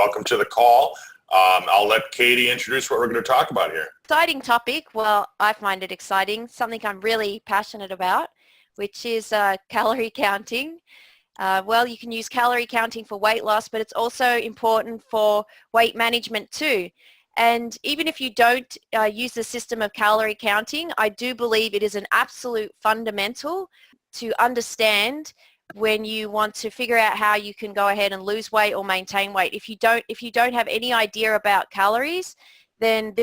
Welcome to the call. I'll let Katie introduce what we're going to talk about here. Exciting topic. Well, I find it exciting, something I'm really passionate about, which is calorie counting. Well, you can use calorie counting for weight loss, but it's also important for weight management too. And even if you don't use the system of calorie counting, I do believe it is an absolute fundamental to understand when you want to figure out how you can go ahead and lose weight or maintain weight. If you don't have any idea about calories, then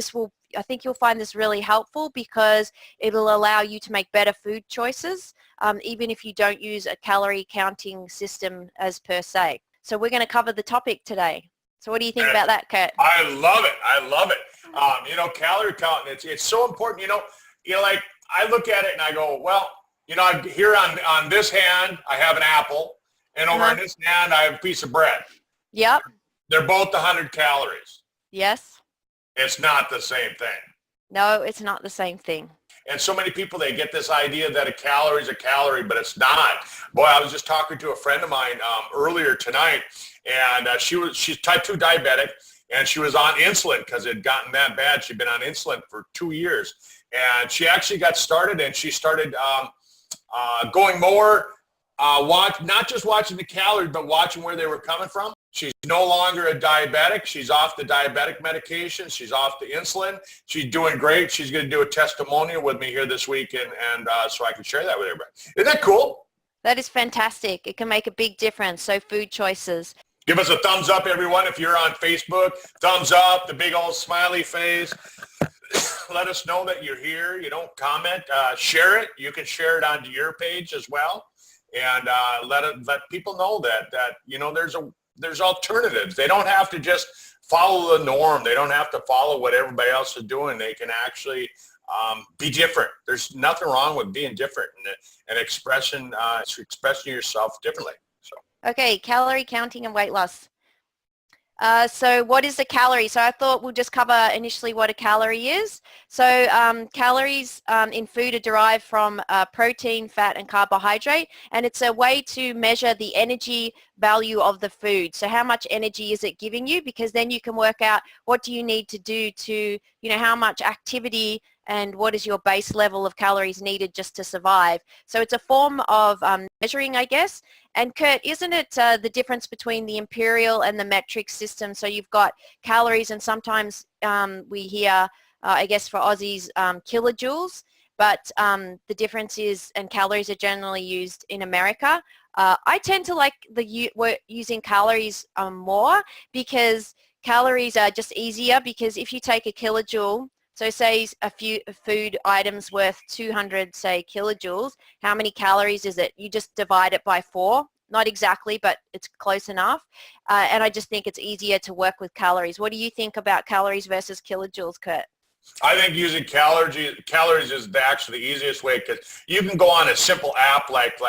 I think you'll find this really helpful because it'll allow you to make better food choices, even if you don't use a calorie counting system as per se. So we're going to cover the topic today. So what do you think about that, Kurt? I love it. I love it. Calorie counting, it's so important. Like I look at it and I go, well, here on this hand, I have an apple, and over on this hand, I have a piece of bread. Yep. They're both 100 calories. Yes. It's not the same thing. No, it's not the same thing. And so many people, they get this idea that a calorie is a calorie, but it's not. Boy, I was just talking to a friend of mine earlier tonight, and she's type 2 diabetic, and she was on insulin because it had gotten that bad. She'd been on insulin for 2 years. And she actually got started, and she started going more, not just watching the calories, but watching where they were coming from. She's no longer a diabetic. She's off the diabetic medication. She's off the insulin. She's doing great. She's going to do a testimonial with me here this week, and so I can share that with everybody. Isn't that cool? That is fantastic. It can make a big difference. So food choices. Give us a thumbs up, everyone. If you're on Facebook, thumbs up, the big old smiley face. Let us know that you're here. Comment, share it. You can share it onto your page as well, and let people know that there's alternatives. They don't have to just follow the norm. They don't have to follow what everybody else is doing. They can actually be different. There's nothing wrong with being different and expressing yourself differently. So. Okay, calorie counting and weight loss. So what is a calorie? So I thought we'll just cover initially what a calorie is. So calories in food are derived from protein, fat, and carbohydrate, and it's a way to measure the energy value of the food. So how much energy is it giving you? Because then you can work out what do you need to do to, how much activity and what is your base level of calories needed just to survive. So it's a form of measuring, I guess. And Kurt, isn't it the difference between the imperial and the metric system? So you've got calories, and sometimes we hear, I guess for Aussies, kilojoules, but the difference is, and calories are generally used in America. I tend to like using calories more because calories are just easier, because if you take a kilojoule, so say a few food items worth 200, say, kilojoules, how many calories is it? You just divide it by 4. Not exactly, but it's close enough. And I just think it's easier to work with calories. What do you think about calories versus kilojoules, Kurt? I think using calories is actually the easiest way, because you can go on a simple app like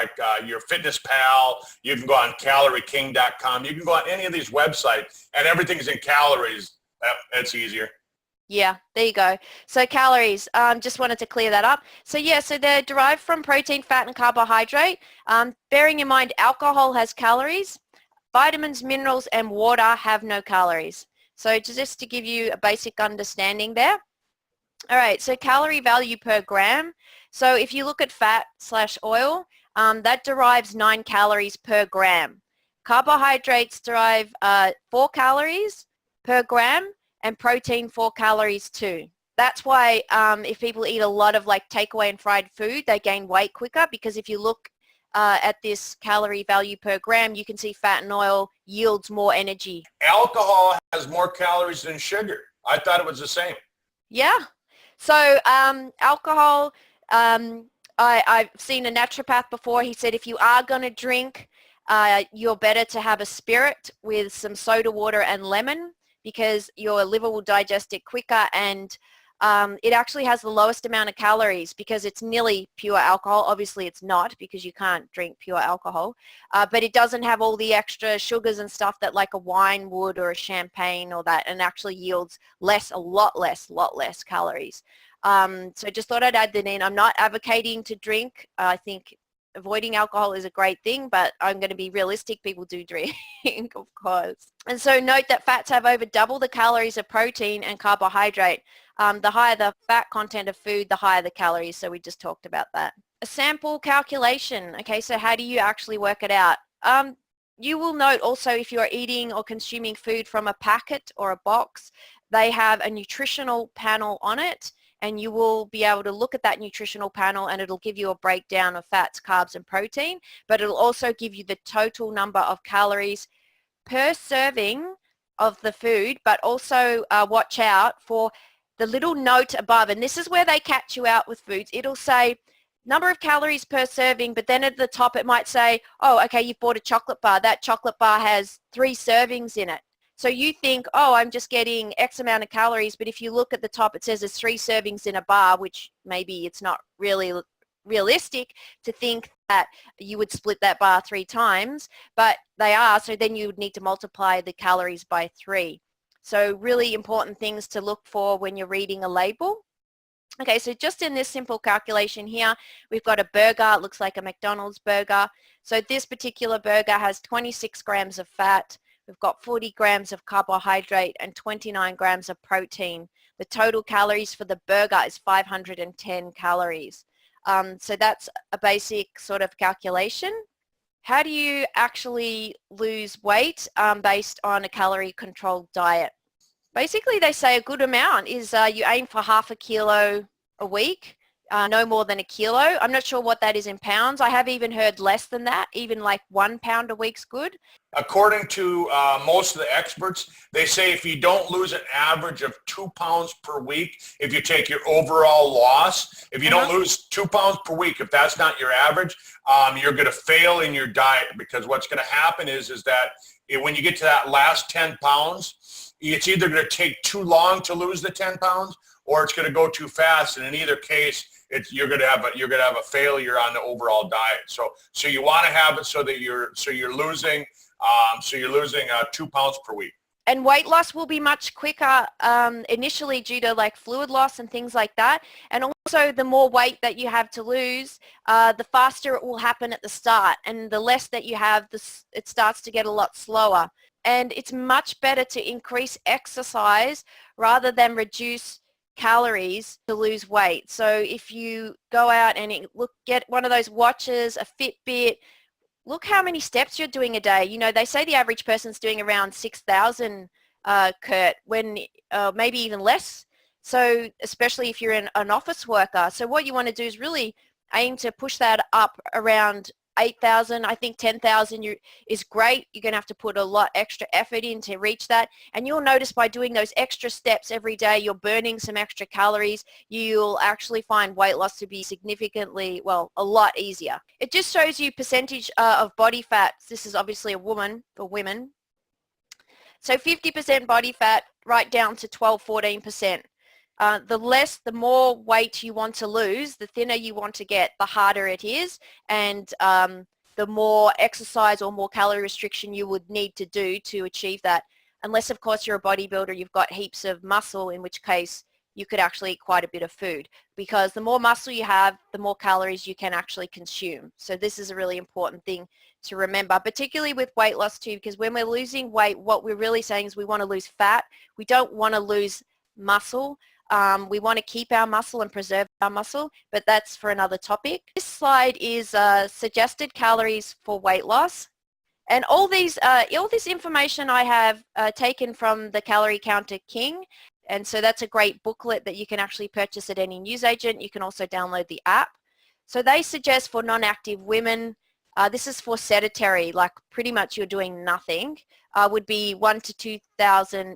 your Fitness Pal. You can go on calorieking.com. You can go on any of these websites, and everything's in calories. It's easier. Yeah, there you go. So calories, just wanted to clear that up. So yeah, so they're derived from protein, fat, and carbohydrate. Bearing in mind alcohol has calories, vitamins, minerals, and water have no calories. So just to give you a basic understanding there. All right, so calorie value per gram. So if you look at fat/oil, that derives 9 calories per gram. Carbohydrates derive 4 calories per gram, and protein 4 calories too. That's why if people eat a lot of takeaway and fried food, they gain weight quicker, because if you look at this calorie value per gram, you can see fat and oil yields more energy. Alcohol has more calories than sugar. I thought it was the same. Yeah. So alcohol, I've seen a naturopath before. He said if you are going to drink, you're better to have a spirit with some soda water and lemon, because your liver will digest it quicker, and it actually has the lowest amount of calories because it's nearly pure alcohol. Obviously it's not, because you can't drink pure alcohol, but it doesn't have all the extra sugars and stuff that like a wine would or a champagne or that, and actually yields a lot less calories. So just thought I'd add that in. I'm not advocating to drink. I think avoiding alcohol is a great thing, but I'm going to be realistic. People do drink, of course. And so note that fats have over double the calories of protein and carbohydrate. The higher the fat content of food, the higher the calories. So we just talked about that. A sample calculation. Okay, so how do you actually work it out? You will note also if you're eating or consuming food from a packet or a box, they have a nutritional panel on it, and you will be able to look at that nutritional panel and it'll give you a breakdown of fats, carbs and protein, but it'll also give you the total number of calories per serving of the food, but also watch out for the little note above, and this is where they catch you out with foods. It'll say number of calories per serving, but then at the top it might say, oh, okay, you've bought a chocolate bar. That chocolate bar has 3 servings in it. So you think, oh, I'm just getting X amount of calories, but if you look at the top, it says there's 3 servings in a bar, which maybe it's not really realistic to think that you would split that bar 3 times, but they are, so then you would need to multiply the calories by 3. So really important things to look for when you're reading a label. Okay, so just in this simple calculation here, we've got a burger. It looks like a McDonald's burger. So this particular burger has 26 grams of fat. We've got 40 grams of carbohydrate and 29 grams of protein. The total calories for the burger is 510 calories. So that's a basic sort of calculation. How do you actually lose weight based on a calorie controlled diet? Basically, they say a good amount is you aim for half a kilo a week, no more than a kilo. I'm not sure what that is in pounds. I have even heard less than that, even like 1 pound a week's good. According to most of the experts, they say if you don't lose an average of 2 pounds per week, if you take your overall loss, if you don't lose 2 pounds per week, if that's not your average, you're going to fail in your diet, because what's going to happen is that when you get to that last 10 pounds, it's either going to take too long to lose the 10 pounds or it's going to go too fast. And in either case, you're going to have a failure on the overall diet. So you want to have it so that you're losing 2 pounds per week. And weight loss will be much quicker initially due to like fluid loss and things like that. And also the more weight that you have to lose, the faster it will happen at the start. And the less that you have, it starts to get a lot slower. And it's much better to increase exercise rather than reduce calories to lose weight. So if you go out and get one of those watches, a Fitbit, look how many steps you're doing a day. You know, they say the average person's doing around 6,000, Kurt, when maybe even less. So especially if you're an office worker. So what you want to do is really aim to push that up around 8,000. I think 10,000 is great. You're going to have to put a lot extra effort in to reach that. And you'll notice by doing those extra steps every day, you're burning some extra calories. You'll actually find weight loss to be significantly, well, a lot easier. It just shows you percentage of body fat. This is obviously a woman for women. So 50% body fat right down to 12-14%. The more weight you want to lose, the thinner you want to get, the harder it is, and the more exercise or more calorie restriction you would need to do to achieve that. Unless, of course, you're a bodybuilder, you've got heaps of muscle, in which case you could actually eat quite a bit of food, because the more muscle you have, the more calories you can actually consume. So this is a really important thing to remember, particularly with weight loss too, because when we're losing weight, what we're really saying is we want to lose fat. We don't want to lose muscle. We want to keep our muscle and preserve our muscle, but that's for another topic. This slide is suggested calories for weight loss. And all this information I have taken from the Calorie Counter King. And so that's a great booklet that you can actually purchase at any newsagent. You can also download the app. So they suggest for non-active women, this is for sedentary, like pretty much you're doing nothing, would be 1,000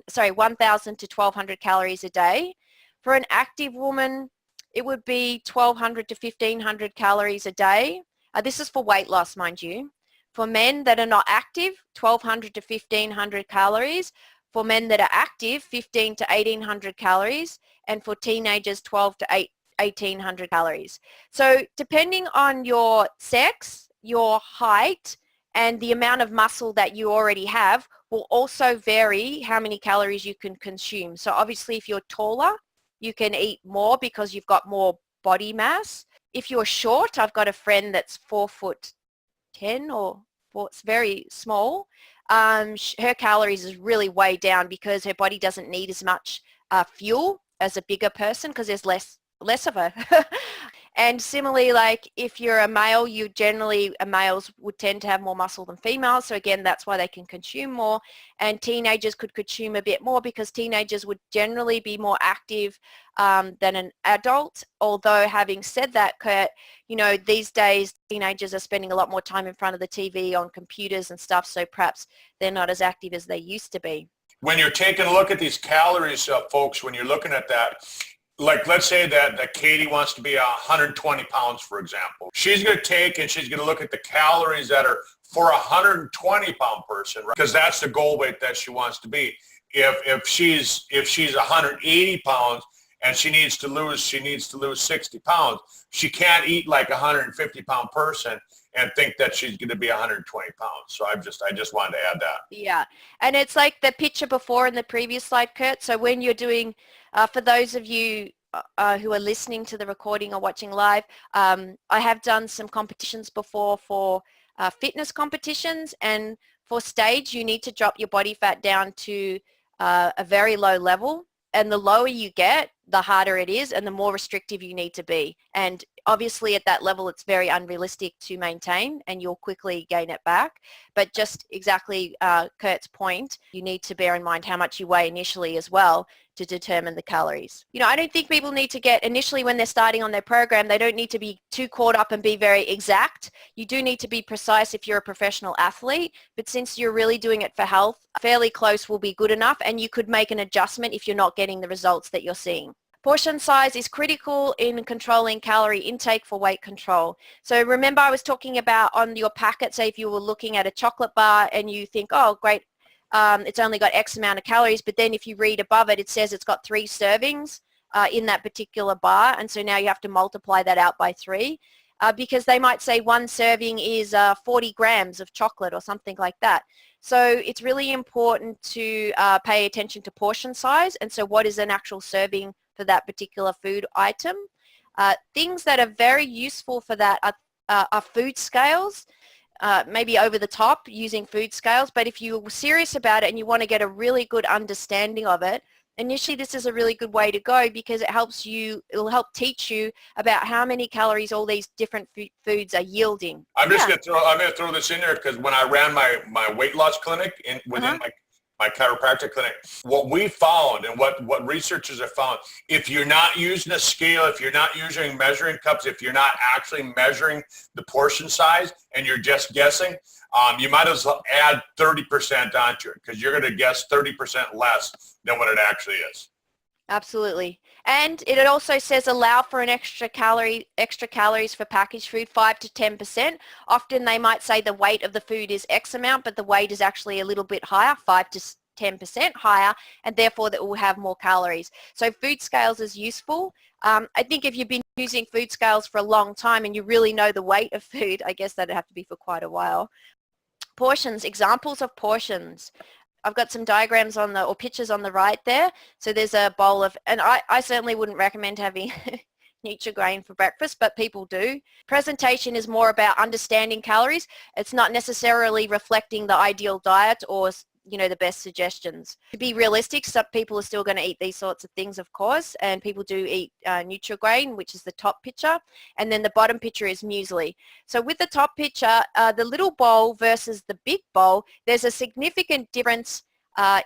to 1,200 calories a day. For an active woman, it would be 1,200 to 1,500 calories a day. This is for weight loss, mind you. For men that are not active, 1,200 to 1,500 calories. For men that are active, 1,500 to 1,800 calories. And for teenagers, 1,200 to 1,800 calories. So depending on your sex, your height, and the amount of muscle that you already have will also vary how many calories you can consume. So obviously if you're taller, you can eat more because you've got more body mass. if you're short, I've got a friend that's 4'10" or it's very small. Her calories is really way down because her body doesn't need as much fuel as a bigger person because there's less of her. And similarly, like if you're a male, males would tend to have more muscle than females. So again, that's why they can consume more. And teenagers could consume a bit more because teenagers would generally be more active than an adult. Although having said that, Kurt, you know, these days teenagers are spending a lot more time in front of the TV on computers and stuff. So perhaps they're not as active as they used to be. When you're taking a look at these calories, folks, when you're looking at that, like let's say that Katie wants to be 120 pounds, for example. She's going to take and she's going to look at the calories that are for a 120 pound person, right? Because that's the goal weight that she wants to be. If she's 180 pounds and she needs to lose 60 pounds, she can't eat like a 150 pound person and think that she's going to be 120 pounds. So I just wanted to add that. Yeah, and it's like the picture before in the previous slide, Kurt. So when you're doing, for those of you who are listening to the recording or watching live, I have done some competitions before for fitness competitions, and for stage you need to drop your body fat down to a very low level, and the lower you get, the harder it is and the more restrictive you need to be. And obviously at that level it's very unrealistic to maintain and you'll quickly gain it back. But just exactly Kurt's point, you need to bear in mind how much you weigh initially as well to determine the calories. You know, I don't think people need to get initially when they're starting on their program, they don't need to be too caught up and be very exact. You do need to be precise if you're a professional athlete, but since you're really doing it for health, fairly close will be good enough, and you could make an adjustment if you're not getting the results that you're seeing. Portion size is critical in controlling calorie intake for weight control. So remember I was talking about on your packet, say if you were looking at a chocolate bar and you think, oh great, it's only got X amount of calories, but then if you read above it, it says it's got 3 servings in that particular bar, and so now you have to multiply that out by 3 because they might say 1 serving is 40 grams of chocolate or something like that. So it's really important to pay attention to portion size, and so what is an actual serving for that particular food item. Things that are very useful for that are food scales, maybe over the top using food scales, but if you're serious about it and you want to get a really good understanding of it, initially this is a really good way to go because it'll help teach you about how many calories all these different foods are yielding. I'm going to throw this in there because when I ran my weight loss clinic within my chiropractic clinic, what we found and what researchers have found, if you're not using a scale, if you're not using measuring cups, if you're not actually measuring the portion size and you're just guessing, you might as well add 30% onto it because you're going to guess 30% less than what it actually is. Absolutely. And it also says allow for an extra calories for packaged food, 5 to 10%. Often they might say the weight of the food is X amount, but the weight is actually a little bit higher, 5 to 10% higher, and therefore that will have more calories. So food scales is useful. I think if you've been using food scales for a long time and you really know the weight of food, I guess that'd have to be for quite a while. Portions, examples of portions. I've got some diagrams or pictures on the right there. So there's a bowl of, and I certainly wouldn't recommend having Nutri-Grain for breakfast, but people do. Presentation is more about understanding calories. It's not necessarily reflecting the ideal diet or, you know, the best suggestions. To be realistic, some people are still going to eat these sorts of things, of course, and people do eat Nutri-Grain, which is the top picture, and then the bottom picture is muesli. So with the top picture, the little bowl versus the big bowl, there's a significant difference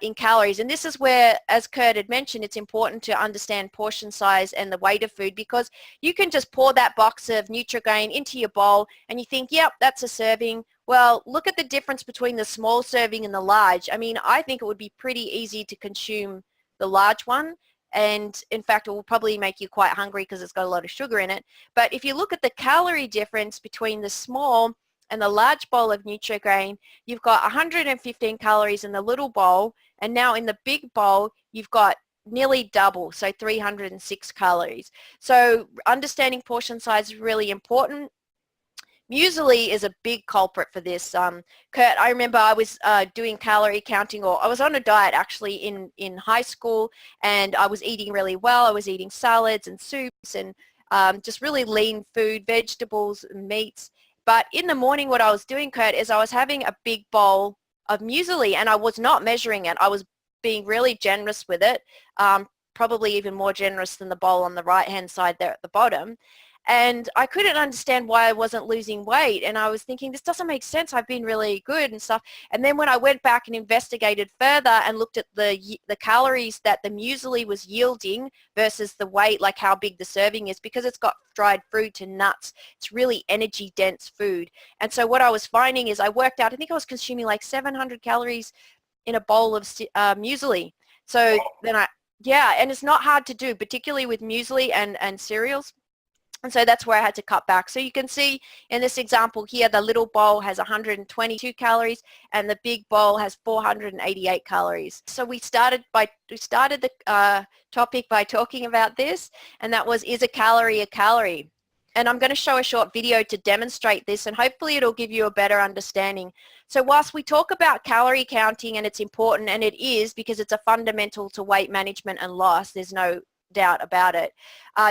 in calories, and this is where, as Kurt had mentioned, it's important to understand portion size and the weight of food, because you can just pour that box of Nutri-Grain into your bowl and you think, yep, that's a serving. Well, look at the difference between the small serving and the large. I mean, I think it would be pretty easy to consume the large one, and in fact it will probably make you quite hungry because it's got a lot of sugar in it. But if you look at the calorie difference between the small and the large bowl of Nutri-Grain, you've got 115 calories in the little bowl, and now in the big bowl you've got nearly double, so 306 calories. So understanding portion size is really important. Muesli is a big culprit for this. Kurt, I remember I was doing calorie counting, or I was on a diet actually in high school, and I was eating really well. I was eating salads and soups, and just really lean food, vegetables, meats. But in the morning, what I was doing, Kurt, is I was having a big bowl of muesli, and I was not measuring it. I was being really generous with it, probably even more generous than the bowl on the right-hand side there at the bottom. And I couldn't understand why I wasn't losing weight. And I was thinking, this doesn't make sense. I've been really good and stuff. And then when I went back and investigated further and looked at the calories that the muesli was yielding versus the weight, like how big the serving is, because it's got dried fruit and nuts, it's really energy dense food. And so what I was finding is I worked out, I think I was consuming like 700 calories in a bowl of muesli. So then yeah, and it's not hard to do, particularly with muesli and cereals. And so that's where I had to cut back. So you can see in this example here, the little bowl has 122 calories and the big bowl has 488 calories. So we started the topic by talking about this, and that was, is a calorie a calorie? And I'm going to show a short video to demonstrate this, and hopefully it'll give you a better understanding. So whilst we talk about calorie counting, and it's important, and it is because it's a fundamental to weight management and loss, there's no doubt about it.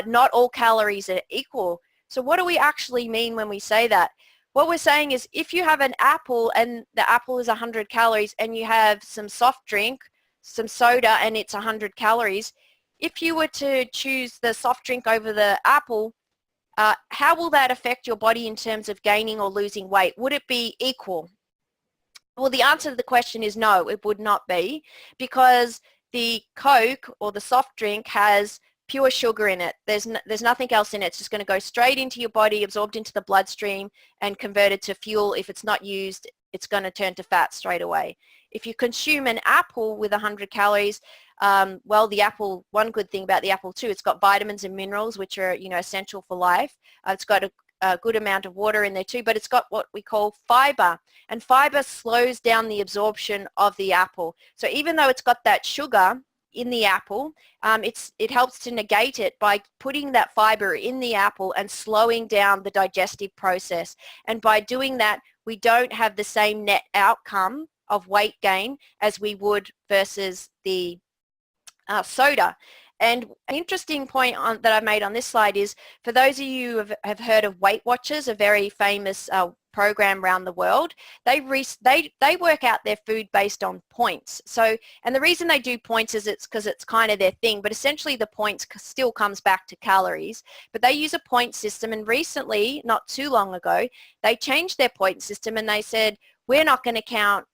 Not all calories are equal. So what do we actually mean when we say that? What we're saying is if you have an apple and the apple is 100 calories and you have some soft drink, some soda, and it's 100 calories, if you were to choose the soft drink over the apple, how will that affect your body in terms of gaining or losing weight? Would it be equal? Well, the answer to the question is no, it would not be, because the Coke or the soft drink has pure sugar in it. There's nothing else in it. It's just going to go straight into your body, absorbed into the bloodstream, and converted to fuel. If it's not used, it's going to turn to fat straight away. If you consume an apple with 100 calories, well, the apple, one good thing about the apple too, it's got vitamins and minerals, which are, essential for life. It's got a good amount of water in there too, but it's got what we call fiber, and fiber slows down the absorption of the apple. So even though it's got that sugar in the apple, it helps to negate it by putting that fiber in the apple and slowing down the digestive process. And by doing that, we don't have the same net outcome of weight gain as we would versus the soda. And an interesting point that I made on this slide is, for those of you who have heard of Weight Watchers, a very famous program around the world, they work out their food based on points. So, and the reason they do points is it's because it's kind of their thing, but essentially the points still comes back to calories. But they use a point system, and recently, not too long ago, they changed their point system and they said, we're not going to count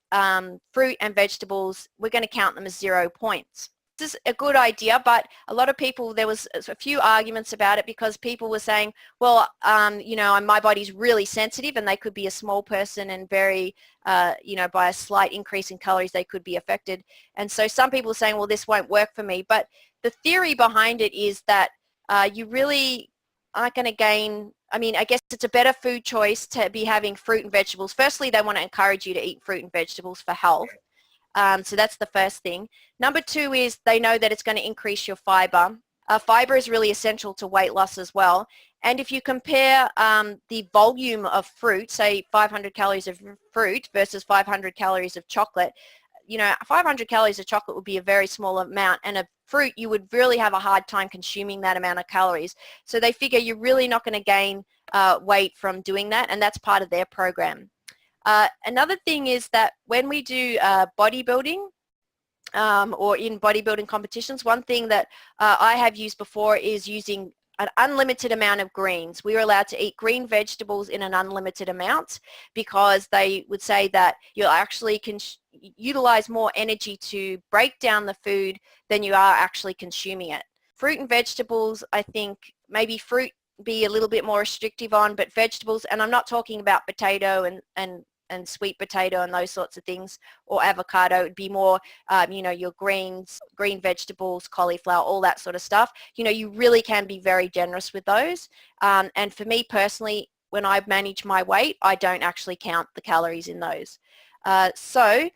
fruit and vegetables, we're going to count them as 0 points. This is a good idea, but a lot of people, there was a few arguments about it, because people were saying, well, my body's really sensitive, and they could be a small person and very, by a slight increase in calories, they could be affected. And so some people are saying, well, this won't work for me. But the theory behind it is that you really aren't going to gain, I guess it's a better food choice to be having fruit and vegetables. Firstly, they want to encourage you to eat fruit and vegetables for health. So that's the first thing. Number two is they know that it's going to increase your fiber. Fiber is really essential to weight loss as well. And if you compare the volume of fruit, say 500 calories of fruit versus 500 calories of chocolate, 500 calories of chocolate would be a very small amount, and a fruit, you would really have a hard time consuming that amount of calories. So they figure you're really not going to gain weight from doing that, and that's part of their program. Another thing is that when we do bodybuilding or in bodybuilding competitions, one thing that I have used before is using an unlimited amount of greens. We were allowed to eat green vegetables in an unlimited amount, because they would say that you'll actually utilize more energy to break down the food than you are actually consuming it. Fruit and vegetables, I think maybe fruit be a little bit more restrictive on, but vegetables, and I'm not talking about potato and sweet potato and those sorts of things, or avocado, it'd be more, your greens, green vegetables, cauliflower, all that sort of stuff. You really can be very generous with those. And for me personally, when I manage my weight, I don't actually count the calories in those. The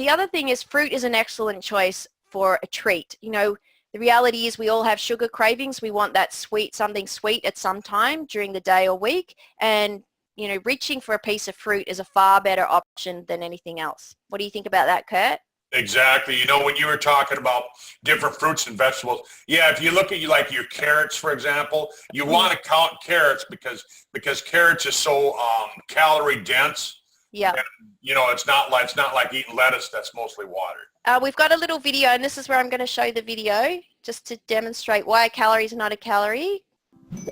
other thing is fruit is an excellent choice for a treat. The reality is we all have sugar cravings. We want that something sweet at some time during the day or week. And reaching for a piece of fruit is a far better option than anything else. What do you think about that, Kurt? Exactly. You know, when you were talking about different fruits and vegetables, yeah, if you look at like your carrots, for example, you want to count carrots because carrots is so calorie dense. Yeah. And, you know, it's not like eating lettuce that's mostly water. We've got a little video, and this is where I'm going to show the video just to demonstrate why a calorie is not a calorie.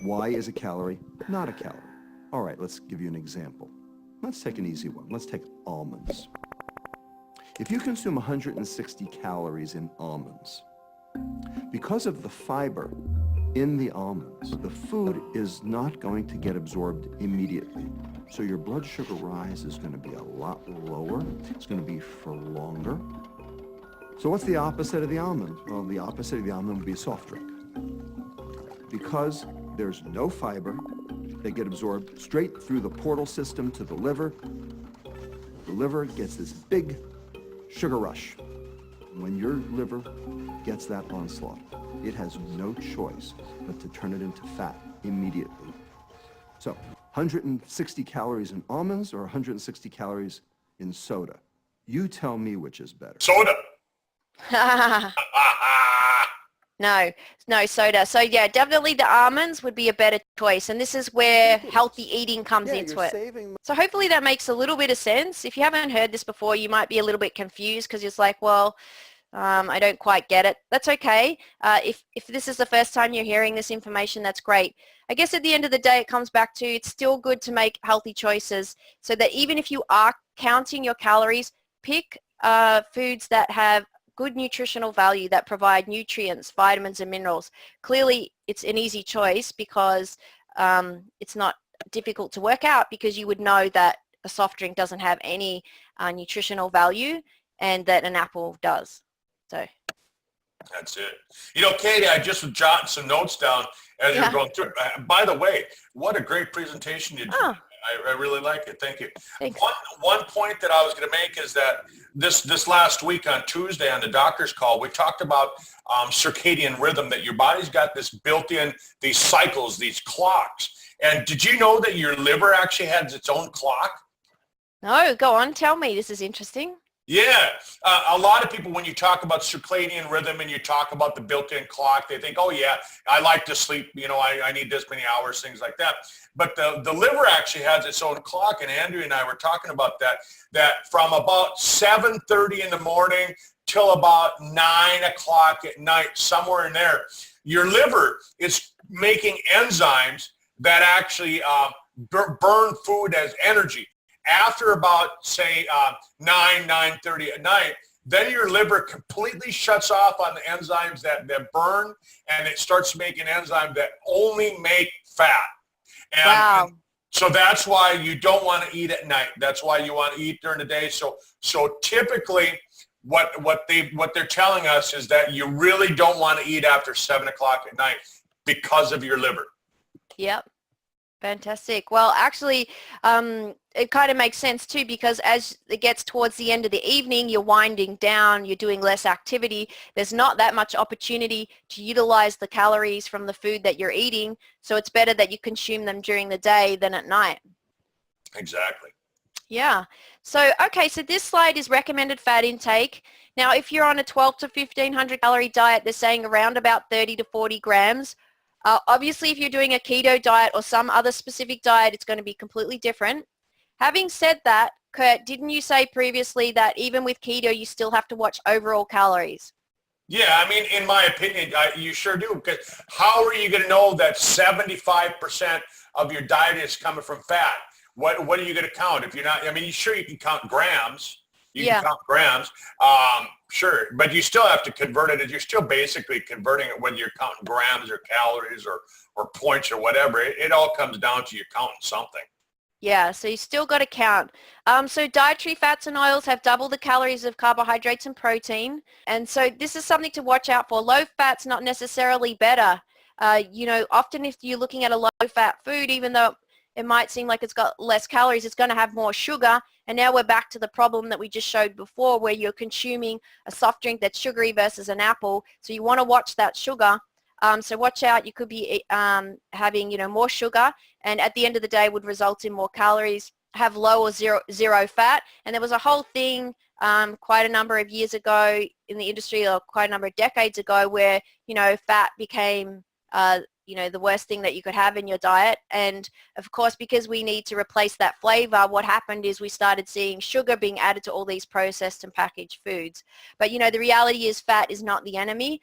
Why is a calorie not a calorie? All right, let's give you an example. Let's take an easy one. Let's take almonds. If you consume 160 calories in almonds, because of the fiber in the almonds, the food is not going to get absorbed immediately. So your blood sugar rise is going to be a lot lower. It's going to be for longer. So what's the opposite of the almond? Well, the opposite of the almond would be a soft drink. Because there's no fiber, they get absorbed straight through the portal system to the liver. The liver gets this big sugar rush. When your liver gets that onslaught, it has no choice but to turn it into fat immediately. So 160 calories in almonds or 160 calories in soda? You tell me which is better. Soda. No soda. So yeah, definitely the almonds would be a better choice. And this is where healthy eating comes into it. So hopefully that makes a little bit of sense. If you haven't heard this before, you might be a little bit confused because it's like, well, I don't quite get it. That's okay. If this is the first time you're hearing this information, that's great. I guess at the end of the day, it comes back to it's still good to make healthy choices so that even if you are counting your calories, pick foods that have good nutritional value, that provide nutrients, vitamins and minerals. Clearly, it's an easy choice because it's not difficult to work out because you would know that a soft drink doesn't have any nutritional value and that an apple does. So That's it. You know, Katie, I just was jotting some notes down as you're going through. By the way, what a great presentation you did. Oh. I really like it. Thank you. Thanks. One point that I was going to make is that this last week on Tuesday on the doctor's call, we talked about circadian rhythm, that your body's got this built-in, these cycles, these clocks. And did you know that your liver actually has its own clock? No, go on. Tell me. This is interesting. Yeah. A lot of people, when you talk about circadian rhythm and you talk about the built-in clock, they think, oh, yeah, I like to sleep. You know, I need this many hours, things like that. But the liver actually has its own clock. And Andrea and I were talking about that from about 7:30 in the morning till about 9 o'clock at night, somewhere in there, your liver is making enzymes that actually burn food as energy. After about, say, 9:30 at night, then your liver completely shuts off on the enzymes that burn, and it starts making enzymes that only make fat. And, Wow. and so that's why you don't want to eat at night. That's why you want to eat during the day. So typically what they're telling us is that you really don't want to eat after 7 o'clock at night because of your liver. Yep. Fantastic. Well, actually, it kind of makes sense too because as it gets towards the end of the evening, you're winding down, you're doing less activity. There's not that much opportunity to utilize the calories from the food that you're eating. So it's better that you consume them during the day than at night. Exactly. Yeah. So, okay, so this slide is recommended fat intake. Now, if you're on a 12 to 1500 calorie diet, they're saying around about 30 to 40 grams. Obviously, if you're doing a keto diet or some other specific diet, it's going to be completely different. Having said that, Kurt, didn't you say previously that even with keto, you still have to watch overall calories? Yeah, I mean, in my opinion, you sure do. Because how are you going to know that 75% of your diet is coming from fat? What are you going to count if you're not? I mean, sure, you can count grams. You can count grams, sure, but you still have to convert it. You're still basically converting it, whether you're counting grams or calories or points or whatever. It all comes down to you counting something. Yeah, so you still got to count. So dietary fats and oils have double the calories of carbohydrates and protein. And so this is something to watch out for. Low fat's not necessarily better. You know, often if you're looking at a low-fat food, even though it might seem like it's got less calories, it's going to have more sugar. And now we're back to the problem that we just showed before where you're consuming a soft drink that's sugary versus an apple. So you want to watch that sugar. So watch out. You could be having, you know, more sugar and at the end of the day would result in more calories, have low or zero fat. And there was a whole thing quite a number of years ago in the industry, or quite a number of decades ago, where, fat became, the worst thing that you could have in your diet. And of course, because we need to replace that flavor, what happened is we started seeing sugar being added to all these processed and packaged foods. But, the reality is fat is not the enemy.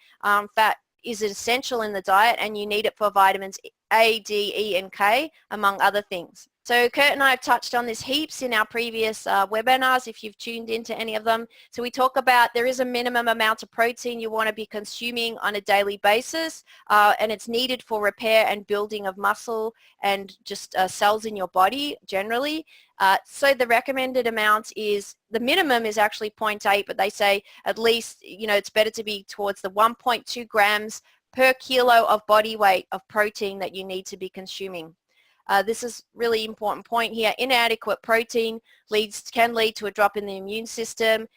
Fat is essential in the diet, and you need it for vitamins A, D, E, and K, among other things. So Kurt and I have touched on this heaps in our previous webinars, if you've tuned into any of them. So we talk about there is a minimum amount of protein you want to be consuming on a daily basis, and it's needed for repair and building of muscle and just cells in your body generally. So the recommended amount is, the minimum is actually 0.8, but they say at least, it's better to be towards the 1.2 grams per kilo of body weight of protein that you need to be consuming. This is really important point here. Inadequate protein can lead to a drop in the immune system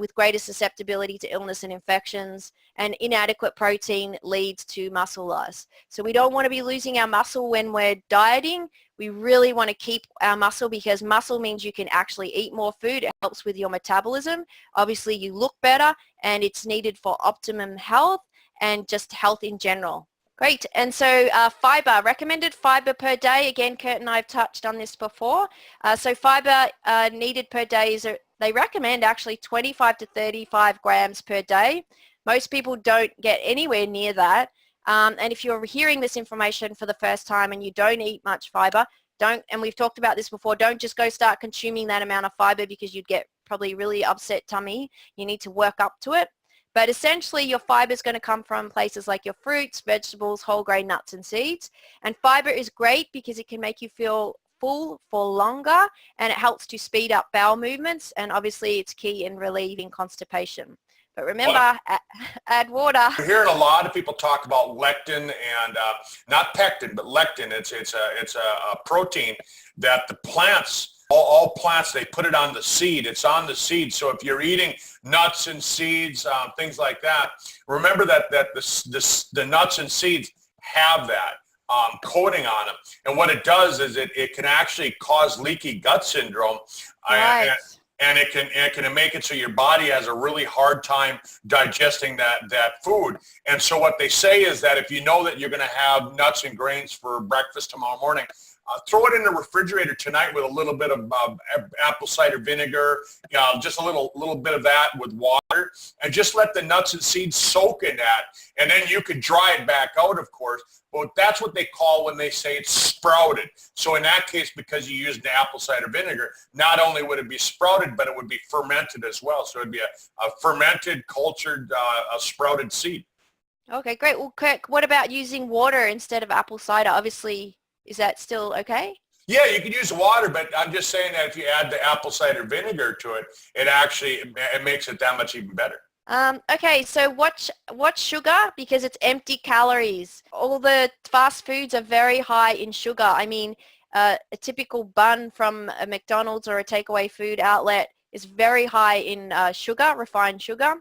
with greater susceptibility to illness and infections, and inadequate protein leads to muscle loss. So we don't want to be losing our muscle when we're dieting. We really want to keep our muscle, because muscle means you can actually eat more food. It helps with your metabolism. Obviously you look better, and it's needed for optimum health and just health in general. Great. And so fiber, recommended fiber per day. Again, Kurt and I have touched on this before. So fiber needed per day is, they recommend actually 25 to 35 grams per day. Most people don't get anywhere near that. And if you're hearing this information for the first time and you don't eat much fiber, and we've talked about this before, don't just go start consuming that amount of fiber, because you'd get probably really upset tummy. You need to work up to it. But essentially your fiber is going to come from places like your fruits, vegetables, whole grain nuts and seeds. And fiber is great because it can make you feel full for longer, and it helps to speed up bowel movements, and obviously it's key in relieving constipation. But remember, add water. You're hearing a lot of people talk about lectin and not pectin, but lectin. It's a protein that the plants, all plants, they put it on the seed. It's on the seed. So if you're eating nuts and seeds, things like that, remember that the nuts and seeds have that coating on them. And what it does is it can actually cause leaky gut syndrome. Right. And it can make it so your body has a really hard time digesting that food. And so what they say is that if you know that you're going to have nuts and grains for breakfast tomorrow morning, throw it in the refrigerator tonight with a little bit of apple cider vinegar, just a little bit of that with water, and just let the nuts and seeds soak in that. And then you could dry it back out, of course. But that's what they call when they say it's sprouted. So in that case, because you used the apple cider vinegar, not only would it be sprouted, but it would be fermented as well. So it'd be a fermented, cultured, a sprouted seed. Okay, great. Well, Kirk, what about using water instead of apple cider? Obviously, is that still okay? Yeah, you could use water, but I'm just saying that if you add the apple cider vinegar to it, it makes it that much even better. Okay, so watch sugar, because it's empty calories. All the fast foods are very high in sugar. I mean, a typical bun from a McDonald's or a takeaway food outlet is very high in sugar, refined sugar.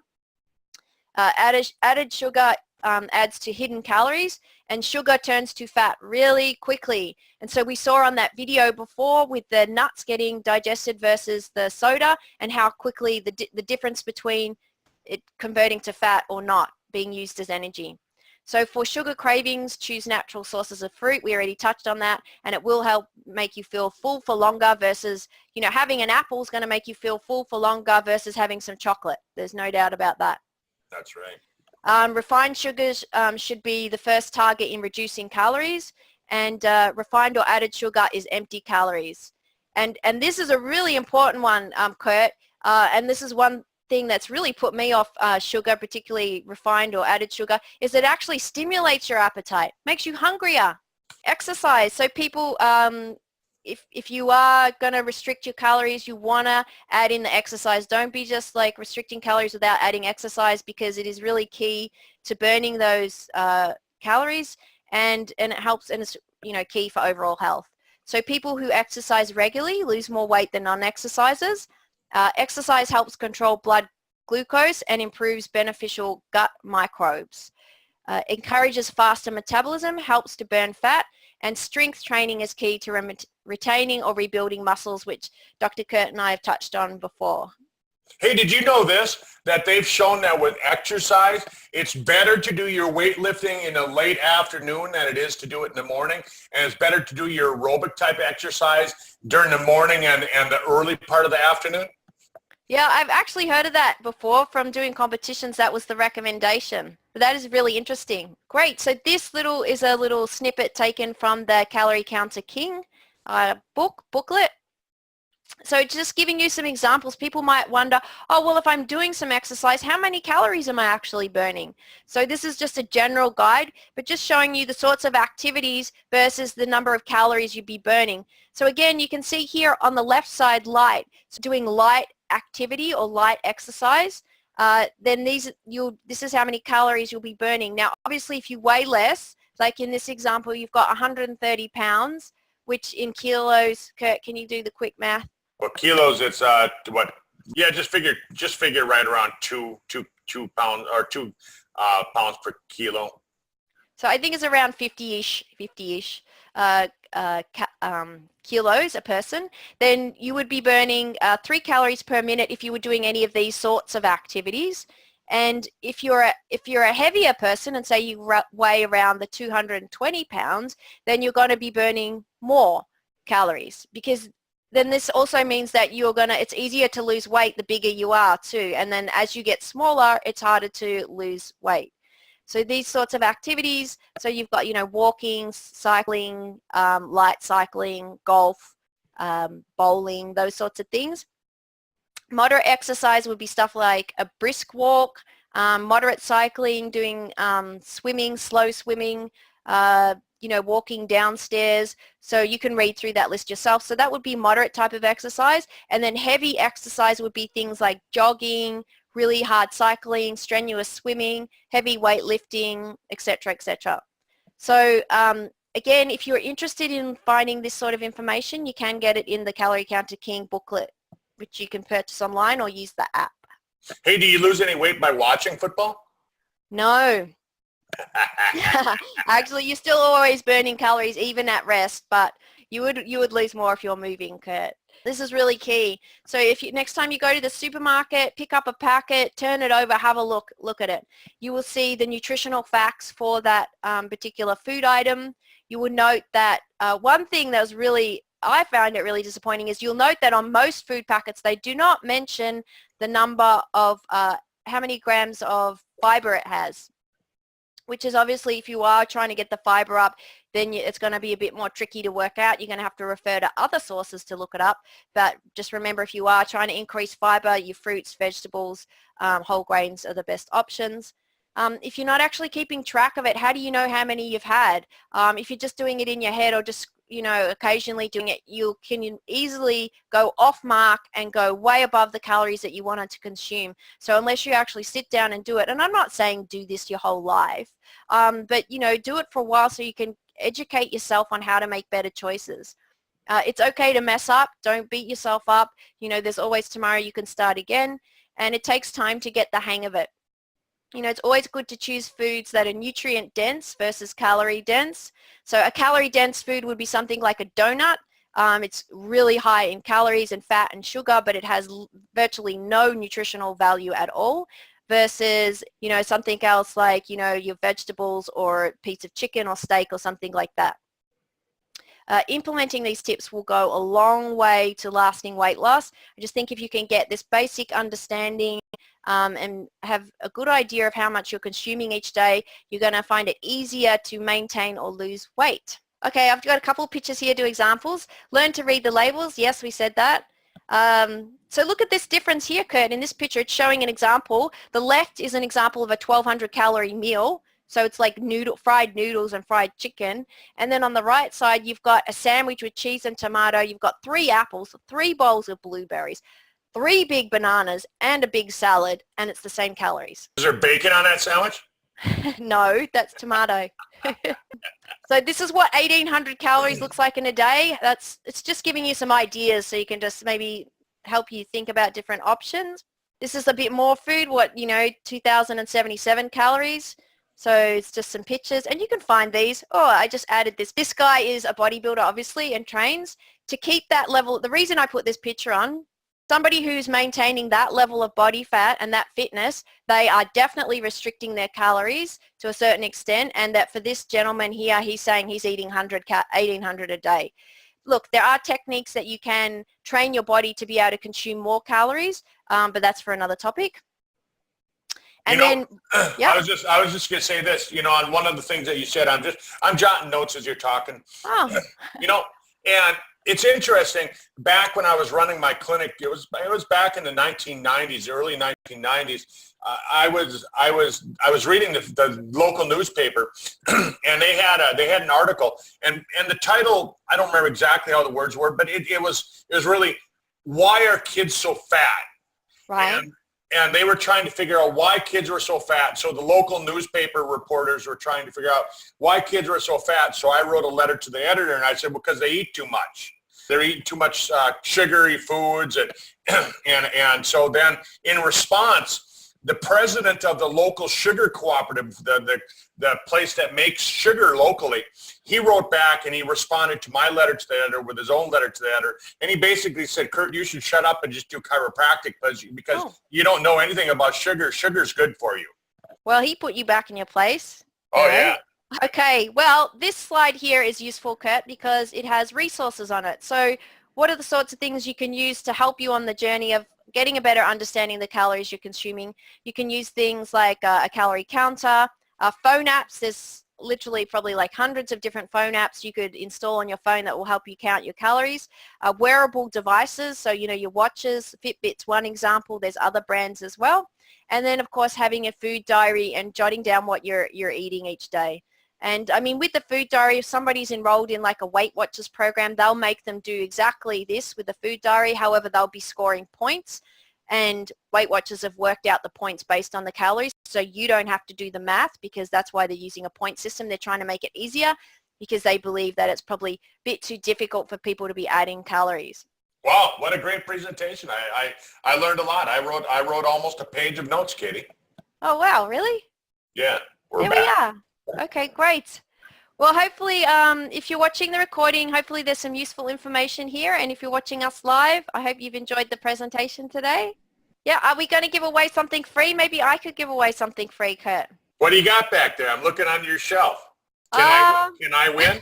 Added sugar adds to hidden calories, and sugar turns to fat really quickly. And so we saw on that video before with the nuts getting digested versus the soda, and how quickly the difference between it converting to fat or not being used as energy. So for sugar cravings, choose natural sources of fruit. We already touched on that, and it will help make you feel full for longer versus, having an apple is going to make you feel full for longer versus having some chocolate. There's no doubt about that. That's right. Refined sugars should be the first target in reducing calories, and refined or added sugar is empty calories. And this is a really important one, Kurt, and this is one thing that's really put me off sugar, particularly refined or added sugar, is it actually stimulates your appetite, makes you hungrier. Exercise. So people, if you are going to restrict your calories, you want to add in the exercise. Don't be just like restricting calories without adding exercise, because it is really key to burning those calories, and it helps, and it's key for overall health. So people who exercise regularly lose more weight than non-exercisers. Exercise helps control blood glucose and improves beneficial gut microbes. Encourages faster metabolism, helps to burn fat, and strength training is key to retaining or rebuilding muscles, which Dr. Kurt and I have touched on before. Hey, did you know this? That they've shown that with exercise, it's better to do your weightlifting in the late afternoon than it is to do it in the morning. And it's better to do your aerobic type exercise during the morning and the early part of the afternoon. Yeah, I've actually heard of that before from doing competitions. That was the recommendation. But that is really interesting. Great. So this is a little snippet taken from the Calorie Counter King booklet. So just giving you some examples, people might wonder, oh, well, if I'm doing some exercise, how many calories am I actually burning? So this is just a general guide, but just showing you the sorts of activities versus the number of calories you'd be burning. So again, you can see here on the left side, light. So doing light activity or light exercise, then this is how many calories you'll be burning. Now, obviously, if you weigh less, like in this example, you've got 130 pounds, which in kilos, Kurt, can you do the quick math? Well, kilos, it's what? Yeah, just figure right around two pounds or 2 pounds per kilo. So I think it's around 50-ish kilos a person. Then you would be burning 3 calories per minute if you were doing any of these sorts of activities. And if you're a heavier person and say you weigh around the 220 pounds, then you're going to be burning more calories, because then this also means that it's easier to lose weight the bigger you are too. And then as you get smaller, it's harder to lose weight. So these sorts of activities, so you've got, walking, cycling, light cycling, golf, bowling, those sorts of things. Moderate exercise would be stuff like a brisk walk, moderate cycling, doing swimming, slow swimming, walking downstairs. So you can read through that list yourself. So that would be moderate type of exercise. And then heavy exercise would be things like jogging, really hard cycling, strenuous swimming, heavy weightlifting, etc., etc. So again, if you're interested in finding this sort of information, you can get it in the Calorie Counter King booklet, which you can purchase online or use the app. Hey, do you lose any weight by watching football? No. Actually, you're still always burning calories even at rest, but you would lose more if you're moving, Kurt. This is really key. So next time you go to the supermarket, pick up a packet, turn it over, have a look at it. You will see the nutritional facts for that particular food item. You will note that one thing that I found it really disappointing is you'll note that on most food packets they do not mention the number of how many grams of fiber it has, which is obviously, if you are trying to get the fiber up, then it's going to be a bit more tricky to work out. You're going to have to refer to other sources to look it up. But just remember, if you are trying to increase fiber, your fruits, vegetables, whole grains are the best options. If you're not actually keeping track of it, how do you know how many you've had? If you're just doing it in your head or just occasionally doing it, you can easily go off mark and go way above the calories that you wanted to consume. So unless you actually sit down and do it, and I'm not saying do this your whole life, but do it for a while so you can educate yourself on how to make better choices. It's okay to mess up. Don't beat yourself up. There's always tomorrow. You can start again, and it takes time to get the hang of it. It's always good to choose foods that are nutrient dense versus calorie dense. So a calorie dense food would be something like a donut. It's really high in calories and fat and sugar, but it has virtually no nutritional value at all, versus, something else like, your vegetables or a piece of chicken or steak or something like that. Implementing these tips will go a long way to lasting weight loss. I just think if you can get this basic understanding and have a good idea of how much you're consuming each day, you're going to find it easier to maintain or lose weight. Okay, I've got a couple of pictures here to examples. Learn to read the labels. Yes, we said that. So look at this difference here, Kurt. In this picture, it's showing an example. The left is an example of a 1,200 calorie meal. So it's like fried noodles and fried chicken. And then on the right side, you've got a sandwich with cheese and tomato. You've got 3 apples, 3 bowls of blueberries, 3 big bananas, and a big salad, and it's the same calories. Is there bacon on that sandwich? No, that's tomato. So this is what 1,800 calories looks like in a day. It's just giving you some ideas so you can just maybe help you think about different options. This is a bit more food, 2,077 calories. So it's just some pictures, and you can find these. Oh, I just added this. This guy is a bodybuilder, obviously, and trains. To keep that level, the reason I put this picture on, somebody who's maintaining that level of body fat and that fitness, they are definitely restricting their calories to a certain extent, and that for this gentleman here, he's saying he's eating 1,800 a day. Look, there are techniques that you can train your body to be able to consume more calories, but that's for another topic. And I was just gonna say this, on one of the things that you said, I'm jotting notes as you're talking. Oh. And it's interesting. Back when I was running my clinic, it was back in the 1990s, early 1990s. I was reading the local newspaper, and they had an article, and the title, I don't remember exactly how the words were, but it was really, why are kids so fat? Right. And they were trying to figure out why kids were so fat. So the local newspaper reporters were trying to figure out why kids were so fat. So I wrote a letter to the editor, and I said, because they eat too much. They're eating too much sugary foods. And so then in response, the president of the local sugar cooperative, the place that makes sugar locally, he wrote back and he responded to my letter to the editor with his own letter to the editor. And he basically said, Kurt, you should shut up and just do chiropractic because you don't know anything about sugar. Sugar's good for you. Well, he put you back in your place. Oh, yeah. Okay, well, this slide here is useful, Kurt, because it has resources on it. So what are the sorts of things you can use to help you on the journey of getting a better understanding of the calories you're consuming? You can use things like a calorie counter, phone apps. There's literally probably like hundreds of different phone apps you could install on your phone that will help you count your calories. Wearable devices, so your watches, Fitbit's one example. There's other brands as well. And then, of course, having a food diary and jotting down what you're eating each day. And I mean, with the food diary, if somebody's enrolled in like a Weight Watchers program, they'll make them do exactly this with the food diary. However, they'll be scoring points, and Weight Watchers have worked out the points based on the calories. So you don't have to do the math, because that's why they're using a point system. They're trying to make it easier because they believe that it's probably a bit too difficult for people to be adding calories. Wow, what a great presentation. I learned a lot. I wrote almost a page of notes, Katie. Oh, wow, really? Yeah, there we are. Okay, great. Well, hopefully, if you're watching the recording, hopefully there's some useful information here. And if you're watching us live, I hope you've enjoyed the presentation today. Yeah, are we going to give away something free? Maybe I could give away something free, Kurt. What do you got back there? I'm looking on your shelf. Can I win?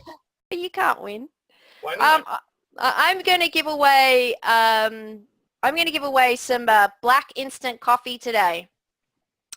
You can't win. Why not? I'm going to give away some black instant coffee today,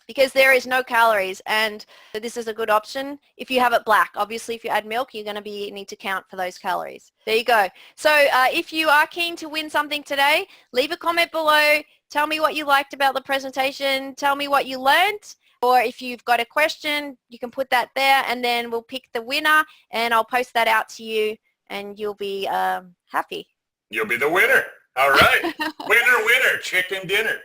because there is no calories, and this is a good option if you have it black. Obviously, if you add milk, you're going to need to count for those calories. There you go. So if you are keen to win something today, leave a comment below. Tell me what you liked about the presentation. Tell me what you learned. Or if you've got a question, you can put that there, and then we'll pick the winner, and I'll post that out to you, and you'll be happy. You'll be the winner. All right. Winner, chicken dinner.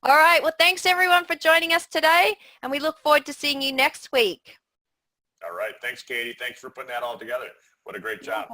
All right. Well, thanks everyone for joining us today, and we look forward to seeing you next week. All right. Thanks, Katie. Thanks for putting that all together. What a great job.